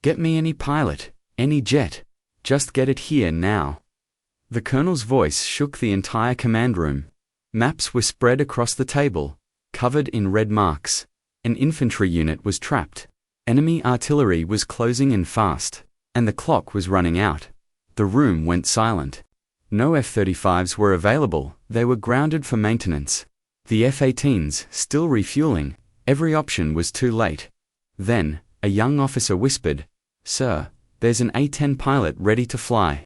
Get me any pilot, any jet. Just get it here now. The colonel's voice shook the entire command room. Maps were spread across the table, covered in red marks. An infantry unit was trapped. Enemy artillery was closing in fast, and the clock was running out. The room went silent. No F-35s were available, they were grounded for maintenance. The F-18s, still refueling, every option was too late. Then, a young officer whispered, "Sir, there's an A-10 pilot ready to fly."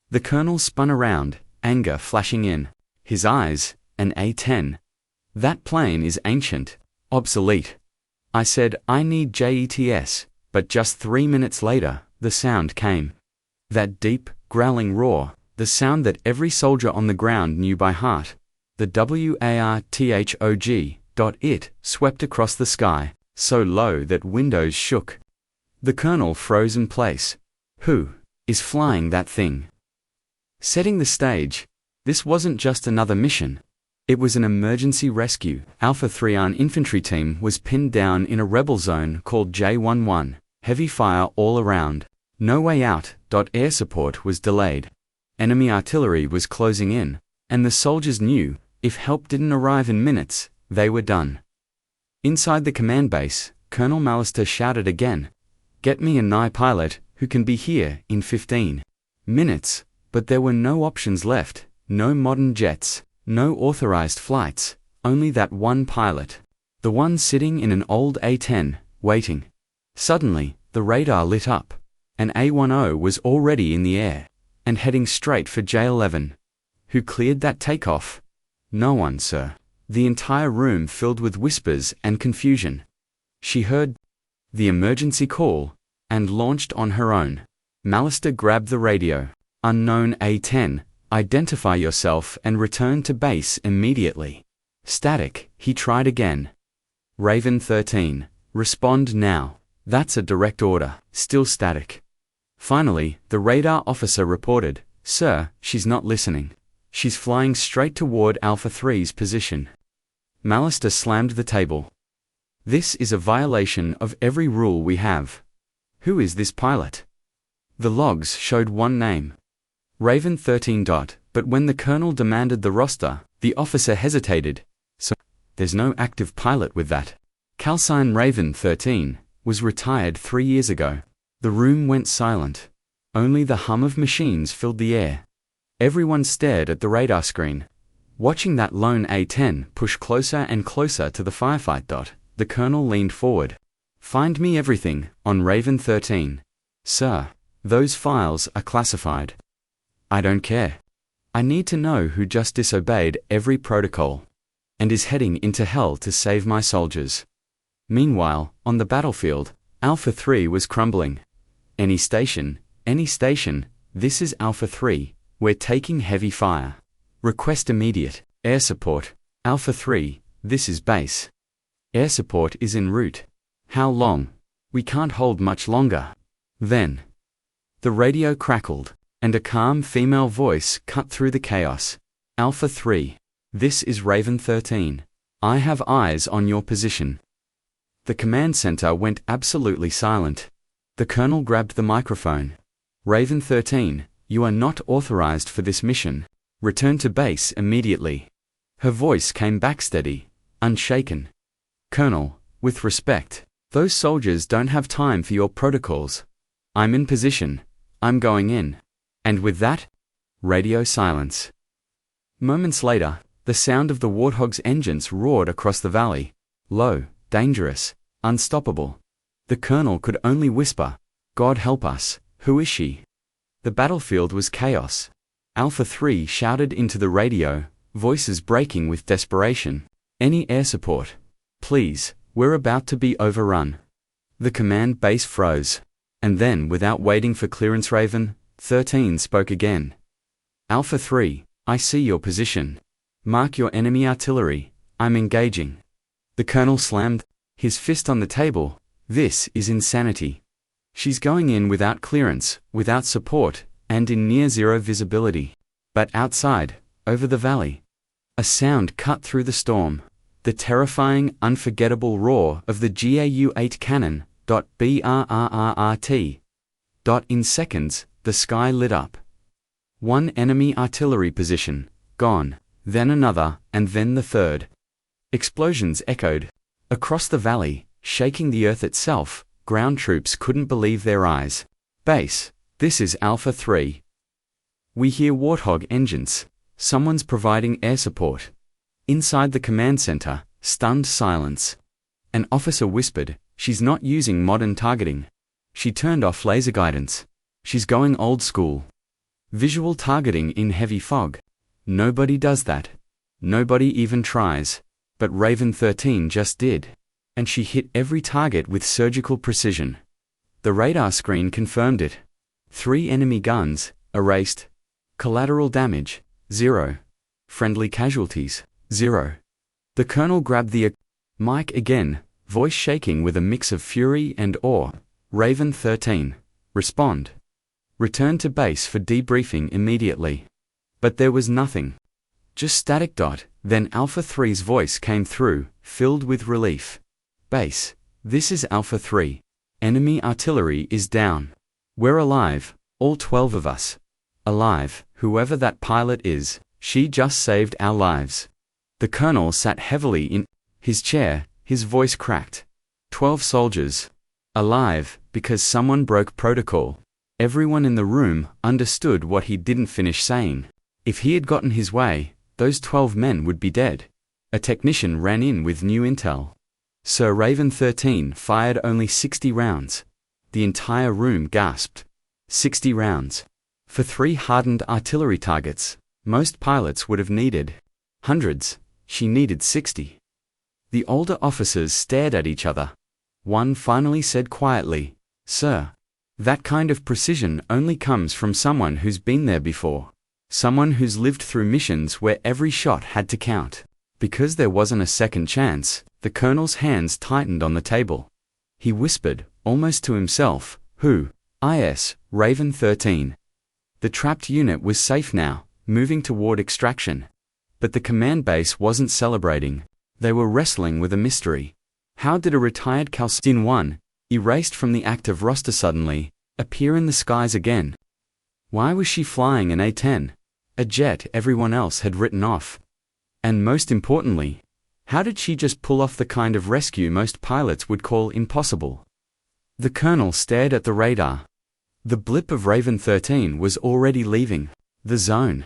The colonel spun around, anger flashing in his eyes. An A-10. That plane is ancient, obsolete. I said, "I need jets," but just 3 minutes later, the sound came. That deep, growling roar, the sound that every soldier on the ground knew by heart. The warthog. It swept across the sky, so low that windows shook. The colonel froze in place. Who is flying that thing? Setting the stage, this wasn't just another mission. It was an emergency rescue. Alpha 3 an infantry team was pinned down in a rebel zone called J11, heavy fire all around. No way out. Air support was delayed. Enemy artillery was closing in, and the soldiers knew, if help didn't arrive in minutes, they were done. Inside the command base, Colonel Mallister shouted again, "Get me a NI pilot, who can be here in 15 minutes, but there were no options left, no modern jets. No authorized flights, only that one pilot. The one sitting in an old A-10, waiting. Suddenly, the radar lit up. An A-10 was already in the air, and heading straight for J-11. Who cleared that takeoff? No one, sir. The entire room filled with whispers and confusion. She heard the emergency call, and launched on her own. Mallister grabbed the radio. Unknown A-10. Identify yourself and return to base immediately. Static, he tried again. Raven 13, respond now. That's a direct order, still static. Finally, the radar officer reported, "Sir, she's not listening. She's flying straight toward Alpha 3's position." Mallister slammed the table. "This is a violation of every rule we have. Who is this pilot?" The logs showed one name. Raven 13. But when the colonel demanded the roster, the officer hesitated. "So, there's no active pilot with that." Calcine Raven 13 was retired 3 years ago. The room went silent. Only the hum of machines filled the air. Everyone stared at the radar screen, watching that lone A-10 push closer and closer to the firefight. The colonel leaned forward. "Find me everything on Raven 13. Sir, those files are classified." "I don't care. I need to know who just disobeyed every protocol and is heading into hell to save my soldiers." Meanwhile, on the battlefield, Alpha 3 was crumbling. Any station, this is Alpha 3, we're taking heavy fire. Request immediate air support. Alpha 3, this is base. Air support is en route. How long? We can't hold much longer. Then, the radio crackled, and a calm female voice cut through the chaos. "Alpha 3, this is Raven 13. I have eyes on your position." The command center went absolutely silent. The colonel grabbed the microphone. "Raven 13, you are not authorized for this mission. Return to base immediately." Her voice came back steady, unshaken. "Colonel, with respect, those soldiers don't have time for your protocols. I'm in position. I'm going in." And with that, radio silence. Moments later, the sound of the Warthog's engines roared across the valley. Low, dangerous, unstoppable. The colonel could only whisper, "God help us, who is she?" The battlefield was chaos. Alpha 3 shouted into the radio, voices breaking with desperation. "Any air support. Please, we're about to be overrun." The command base froze. And then, without waiting for clearance, Raven 13 spoke again. "Alpha 3, I see your position. Mark your enemy artillery. I'm engaging." The colonel slammed his fist on the table. "This is insanity. She's going in without clearance, without support, and in near-zero visibility." But outside, over the valley, a sound cut through the storm. The terrifying, unforgettable roar of the GAU-8 cannon. BRRRRT, In seconds, the sky lit up. One enemy artillery position, gone, then another, and then the third. Explosions echoed across the valley, shaking the earth itself. Ground troops couldn't believe their eyes. Base, this is Alpha 3. We hear Warthog engines. Someone's providing air support. Inside the command center, stunned silence. An officer whispered, "She's not using modern targeting. She turned off laser guidance. She's going old school. Visual targeting in heavy fog. Nobody does that. Nobody even tries. But Raven 13 just did. And she hit every target with surgical precision. The radar screen confirmed it. 3 enemy guns, erased. Collateral damage, 0. Friendly casualties, 0. The colonel grabbed the mic again, voice shaking with a mix of fury and awe. Raven 13, respond. Return to base for debriefing immediately. But there was nothing. Just static. Then Alpha 3's voice came through, filled with relief. Base, this is Alpha 3. Enemy artillery is down. We're alive, all 12 of us. Alive, whoever that pilot is, she just saved our lives. The colonel sat heavily in his chair, his voice cracked. 12 soldiers. Alive, because someone broke protocol. Everyone in the room understood what he didn't finish saying. If he had gotten his way, those 12 men would be dead. A technician ran in with new intel. Sir, Raven 13 fired only 60 rounds. The entire room gasped. 60 rounds. For 3 hardened artillery targets, most pilots would have needed hundreds. She needed 60. The older officers stared at each other. One finally said quietly, "Sir, that kind of precision only comes from someone who's been there before. Someone who's lived through missions where every shot had to count." Because there wasn't a second chance, the colonel's hands tightened on the table. He whispered, almost to himself, "Who? Is Raven 13. The trapped unit was safe now, moving toward extraction. But the command base wasn't celebrating. They were wrestling with a mystery. How did a retired Calstin 1, erased from the active roster suddenly, appear in the skies again? Why was she flying an A-10, a jet everyone else had written off? And most importantly, how did she just pull off the kind of rescue most pilots would call impossible? The colonel stared at the radar. The blip of Raven 13 was already leaving the zone.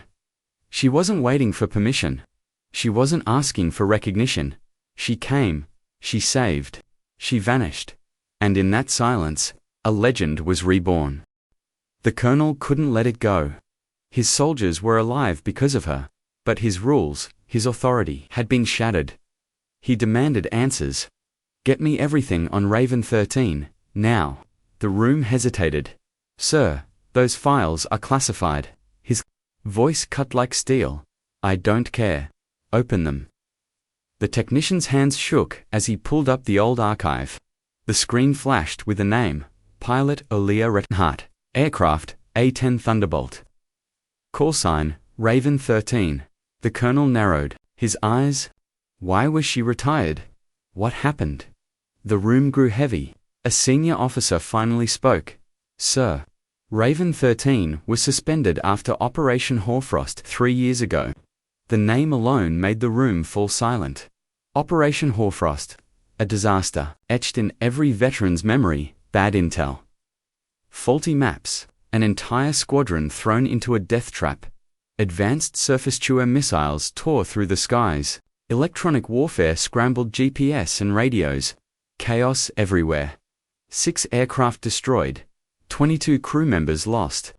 She wasn't waiting for permission. She wasn't asking for recognition. She came, she saved, she vanished. And in that silence, a legend was reborn. The colonel couldn't let it go. His soldiers were alive because of her, but his rules, his authority, had been shattered. He demanded answers. "Get me everything on Raven 13, now." The room hesitated. "Sir, those files are classified." His voice cut like steel. "I don't care. Open them." The technician's hands shook as he pulled up the old archive. The screen flashed with a name: Pilot Aaliyah Renhart, Aircraft A-10 Thunderbolt. Call sign, Raven 13. The colonel narrowed his eyes. Why was she retired? What happened? The room grew heavy. A senior officer finally spoke. "Sir, Raven 13 was suspended after Operation Hoarfrost 3 years ago." The name alone made the room fall silent. Operation Hoarfrost, a disaster, etched in every veteran's memory. Bad intel. Faulty maps, an entire squadron thrown into a death trap. Advanced surface-to-air missiles tore through the skies. Electronic warfare scrambled GPS and radios. Chaos everywhere. 6 aircraft destroyed. 22 crew members lost.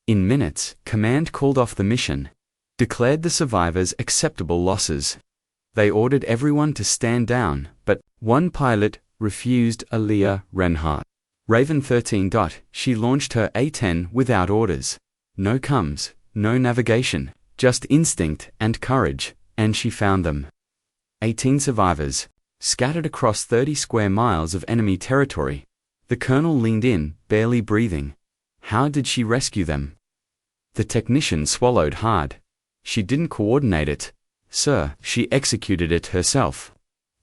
In minutes, command called off the mission. Declared the survivors acceptable losses. They ordered everyone to stand down, but one pilot refused. Aaliyah Renhart. Raven 13. She launched her A-10 without orders. No comms, no navigation, just instinct and courage, and she found them. 18 survivors, scattered across 30 square miles of enemy territory. The colonel leaned in, barely breathing. How did she rescue them? The technician swallowed hard. She didn't coordinate it. "Sir, she executed it herself."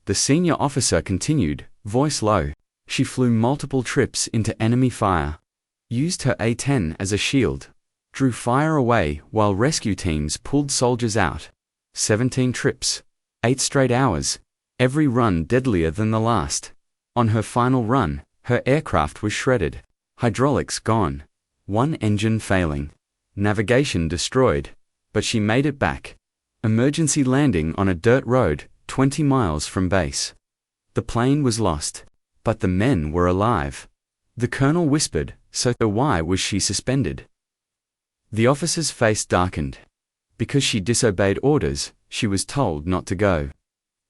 The senior officer continued, voice low. "She flew multiple trips into enemy fire. used her A-10 as a shield, drew fire away while rescue teams pulled soldiers out. 17 trips, 8 straight hours, every run deadlier than the last. On her final run, her aircraft was shredded, hydraulics gone, one engine failing, navigation destroyed, but she made it back. Emergency landing on a dirt road, 20 miles from base. The plane was lost, but the men were alive. The colonel whispered, "So why was she suspended?" The officer's face darkened. Because she disobeyed orders, she was told not to go.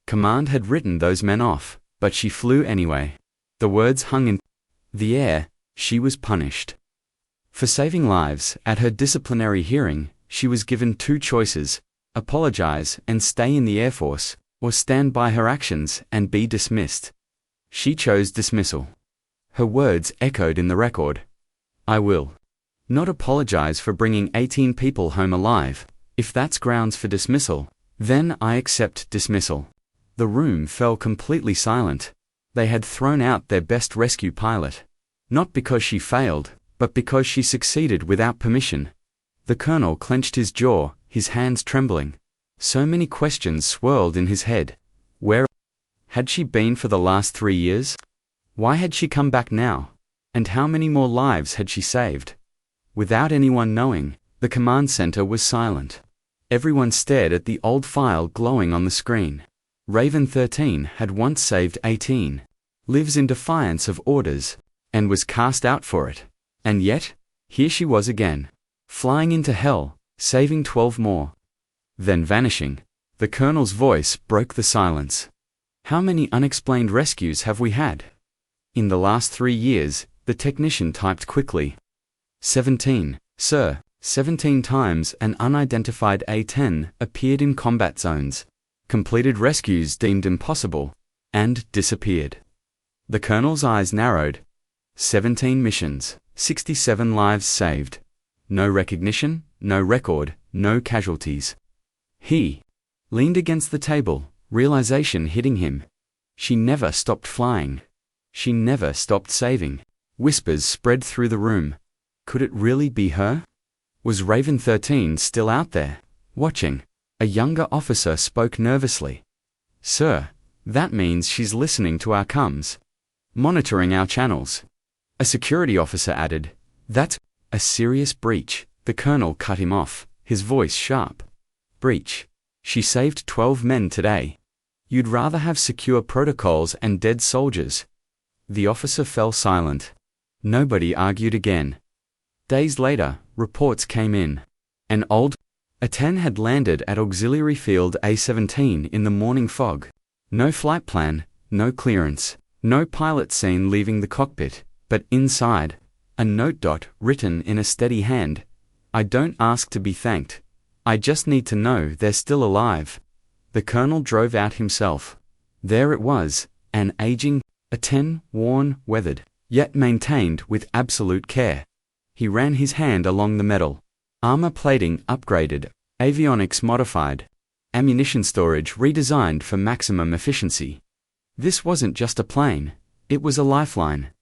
Command had written those men off, but she flew anyway. The words hung in the air. She was punished. For saving lives, at her disciplinary hearing, she was given 2 choices: apologize and stay in the Air Force, or stand by her actions and be dismissed. She chose dismissal. Her words echoed in the record. "I will not apologize for bringing 18 people home alive. If that's grounds for dismissal, then I accept dismissal." The room fell completely silent. They had thrown out their best rescue pilot. Not because she failed, but because she succeeded without permission. The colonel clenched his jaw, his hands trembling. So many questions swirled in his head. Where had she been for the last 3 years? Why had she come back now? And how many more lives had she saved? Without anyone knowing, the command center was silent. Everyone stared at the old file glowing on the screen. Raven 13 had once saved 18 lives in defiance of orders, and was cast out for it. And yet, here she was again, flying into hell, saving 12 more. Then vanishing. The colonel's voice broke the silence. "How many unexplained rescues have we had?" "In the last 3 years," the technician typed quickly. 17, sir. 17 times an unidentified A-10 appeared in combat zones, completed rescues deemed impossible, and disappeared. The colonel's eyes narrowed. 17 missions, 67 lives saved. No recognition, no record, no casualties. He leaned against the table, realization hitting him. She never stopped flying. She never stopped saving. Whispers spread through the room. Could it really be her? Was Raven 13 still out there, watching? A younger officer spoke nervously. "Sir, that means she's listening to our comms, monitoring our channels." A security officer added, "That's a serious breach." The colonel cut him off, his voice sharp. "Breach? She saved 12 men today. You'd rather have secure protocols and dead soldiers." The officer fell silent. Nobody argued again. Days later, reports came in. An old A-10 had landed at Auxiliary Field A-17 in the morning fog. No flight plan, no clearance, no pilot seen leaving the cockpit, but inside, a note written in a steady hand. "I don't ask to be thanked. I just need to know they're still alive." The colonel drove out himself. There it was, an aging A-10, worn, weathered, yet maintained with absolute care. He ran his hand along the metal. Armor plating upgraded, avionics modified, ammunition storage redesigned for maximum efficiency. This wasn't just a plane, it was a lifeline.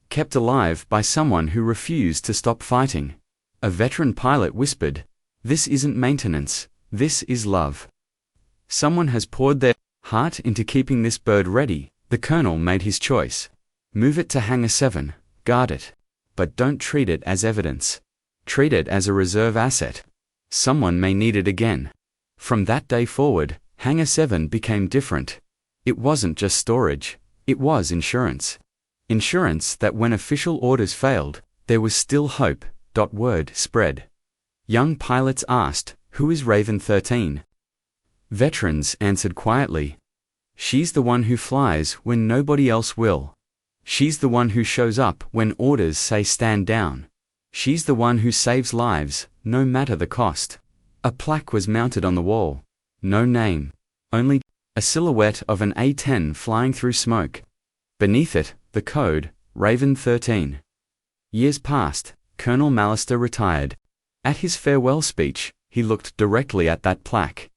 Kept alive by someone who refused to stop fighting. A veteran pilot whispered, "This isn't maintenance, this is love." Someone has poured their heart into keeping this bird ready. The colonel made his choice. Move it to Hangar 7, guard it. But don't treat it as evidence. Treat it as a reserve asset. Someone may need it again. From that day forward, Hangar 7 became different. It wasn't just storage, it was insurance. Insurance that when official orders failed, there was still hope. Word spread. Young pilots asked, "Who is Raven 13? Veterans answered quietly, "She's the one who flies when nobody else will. She's the one who shows up when orders say stand down. She's the one who saves lives, no matter the cost." A plaque was mounted on the wall. No name, only a silhouette of an A-10 flying through smoke. Beneath it, the code, Raven 13. Years passed, Colonel Mallister retired. At his farewell speech, he looked directly at that plaque.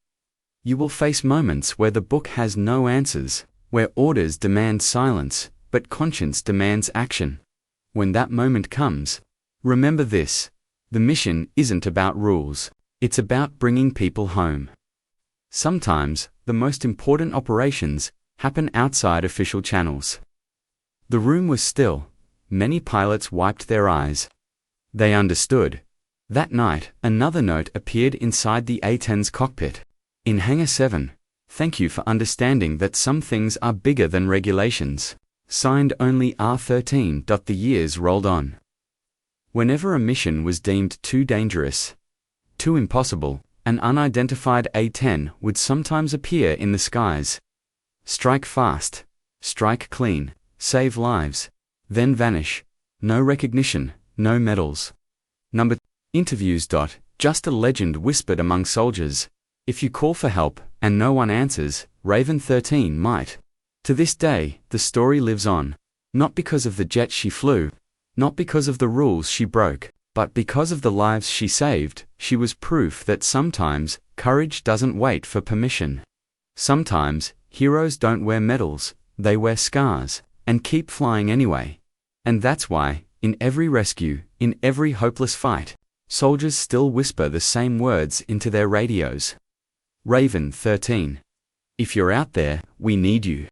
You will face moments where the book has no answers, where orders demand silence, but conscience demands action. When that moment comes, Remember this: the mission isn't about rules, it's about bringing people home. Sometimes, the most important operations happen outside official channels. The room was still. Many pilots wiped their eyes. They understood. That night, another note appeared inside the A-10's cockpit. In Hangar 7, thank you for understanding that some things are bigger than regulations. Signed only R13. The years rolled on. Whenever a mission was deemed too dangerous, too impossible, an unidentified A-10 would sometimes appear in the skies. Strike fast, strike clean, save lives, then vanish. No recognition, no medals. Interviews. Just a legend whispered among soldiers. If you call for help and no one answers, Raven 13 might. To this day, the story lives on. Not because of the jet she flew, not because of the rules she broke, but because of the lives she saved. She was proof that sometimes, courage doesn't wait for permission. Sometimes, heroes don't wear medals, they wear scars, and keep flying anyway. And that's why, in every rescue, in every hopeless fight, soldiers still whisper the same words into their radios. Raven 13. If you're out there, we need you.